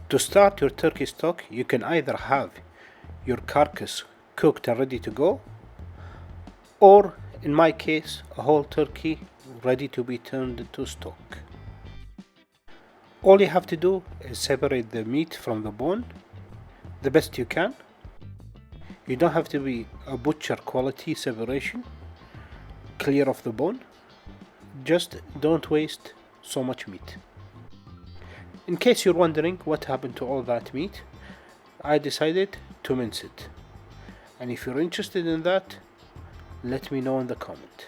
To start your turkey stock, you can either have your carcass cooked and ready to go, or in my case, a whole turkey ready to be turned into stock. All you have to do is separate the meat from the bone the best you can. You don't have to be a butcher quality separation, clear of the bone. Just don't waste so much meat. In case you're wondering what happened to all that meat, I decided to mince it. And if you're interested in that, let me know in the comment.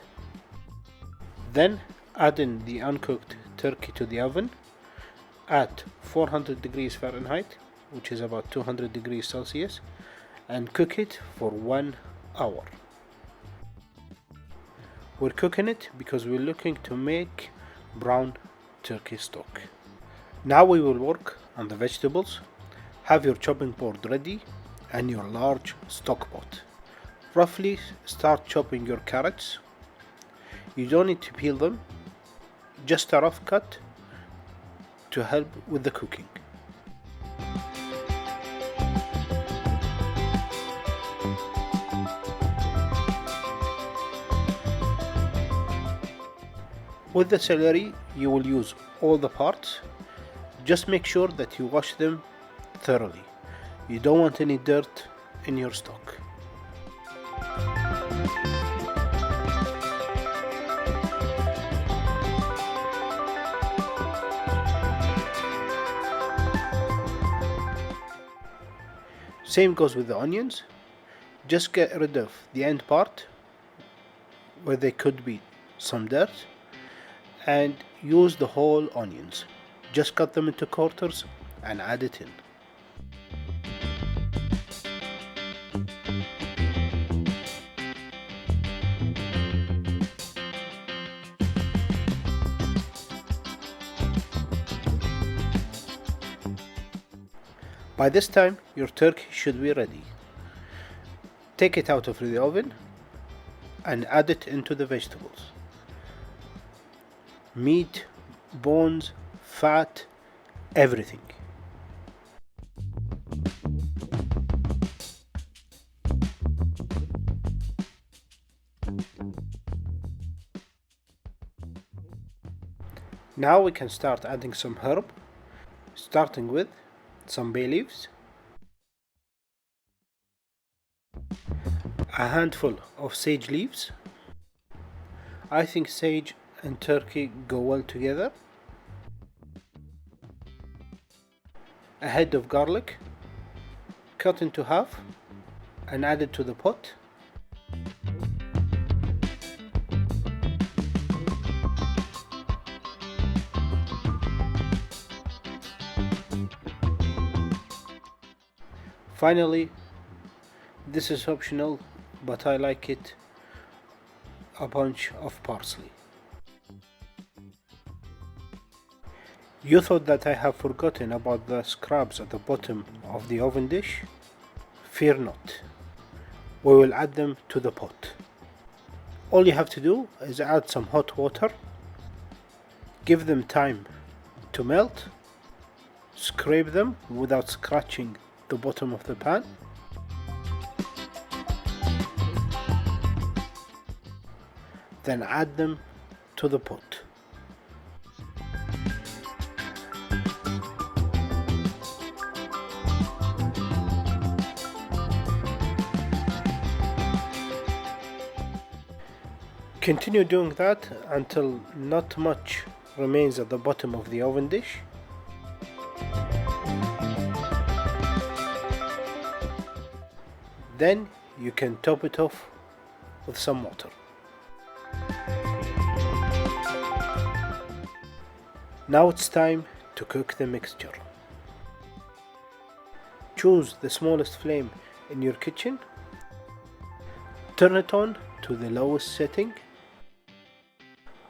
Then add in the uncooked turkey to the oven at 400 degrees Fahrenheit, which is about 200 degrees Celsius, and cook it for 1 hour. We're cooking it because we're looking to make brown turkey stock. Now we will work on the vegetables. Have your chopping board ready and your large stock pot. Roughly start chopping your carrots. You don't need to peel them, just a rough cut to help with the cooking. With the celery, you will use all the parts. Just make sure that you wash them thoroughly. You don't want any dirt in your stock. Same goes with the onions. Just get rid of the end part where there could be some dirt and use the whole onions. Just cut them into quarters and add it in. By this time, your turkey should be ready. Take it out of the oven and add it into the vegetables. Meat, bones, fat, everything. Now we can start adding some herb, starting with some bay leaves, a handful of sage leaves. I think sage and turkey go well together. A head of garlic, cut into half and added to the pot. Finally, this is optional, but I like it, a bunch of parsley. You thought that I have forgotten about the scraps at the bottom of the oven dish? Fear not. We will add them to the pot. All you have to do is add some hot water, give them time to melt, scrape them without scratching the bottom of the pan, then add them to the pot. Continue doing that until not much remains at the bottom of the oven dish. Then you can top it off with some water. Now it's time to cook the mixture. Choose the smallest flame in your kitchen. Turn it on to the lowest setting.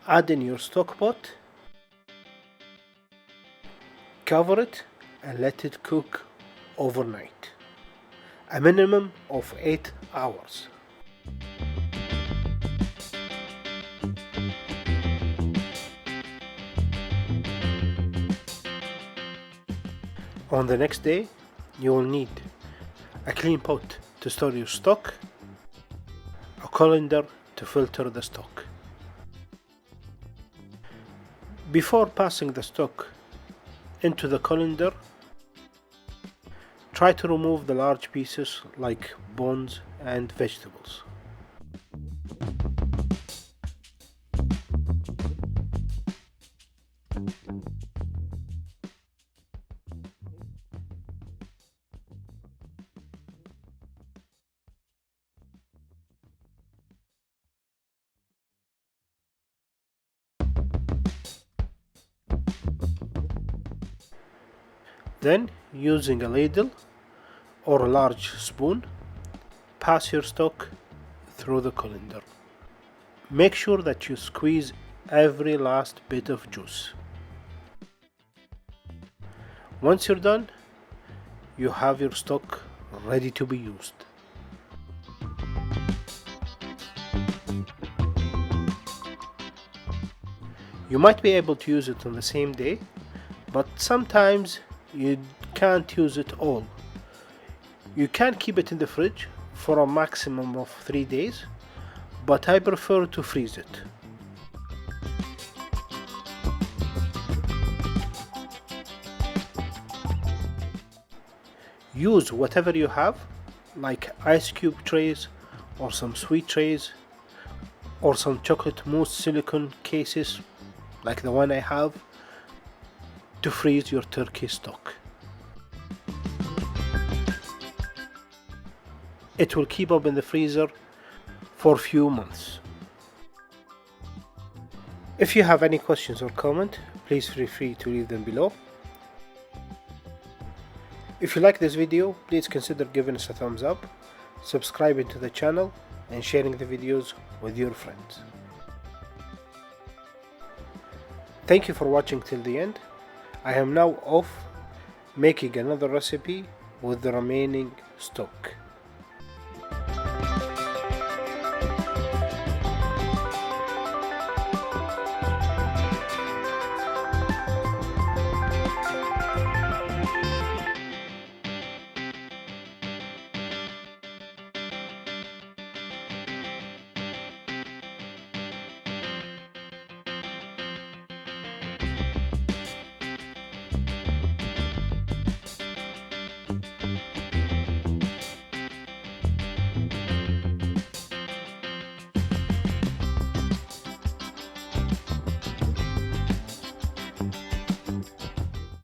Add in your stock pot. Cover it and let it cook overnight. A minimum of 8 hours. On the next day, you will need a clean pot to store your stock, a colander to filter the stock. Before passing the stock into the colander, try to remove the large pieces like bones and vegetables. Then, using a ladle or a large spoon, pass your stock through the colander. Make sure that you squeeze every last bit of juice. Once you're done, you have your stock ready to be used. You might be able to use it on the same day, but sometimes you can't use it all. You can keep it in the fridge for a maximum of 3 days, but I prefer to freeze it. Use whatever you have, like ice cube trays or some sweet trays or some chocolate mousse silicone cases like the one I have, to freeze your turkey stock. It will keep up in the freezer for a few months. If you have any questions or comment, please feel free to leave them below. If you like this video, please consider giving us a thumbs up, subscribing to the channel, and sharing the videos with your friends. Thank you for watching till the end. I am now off making another recipe with the remaining stock.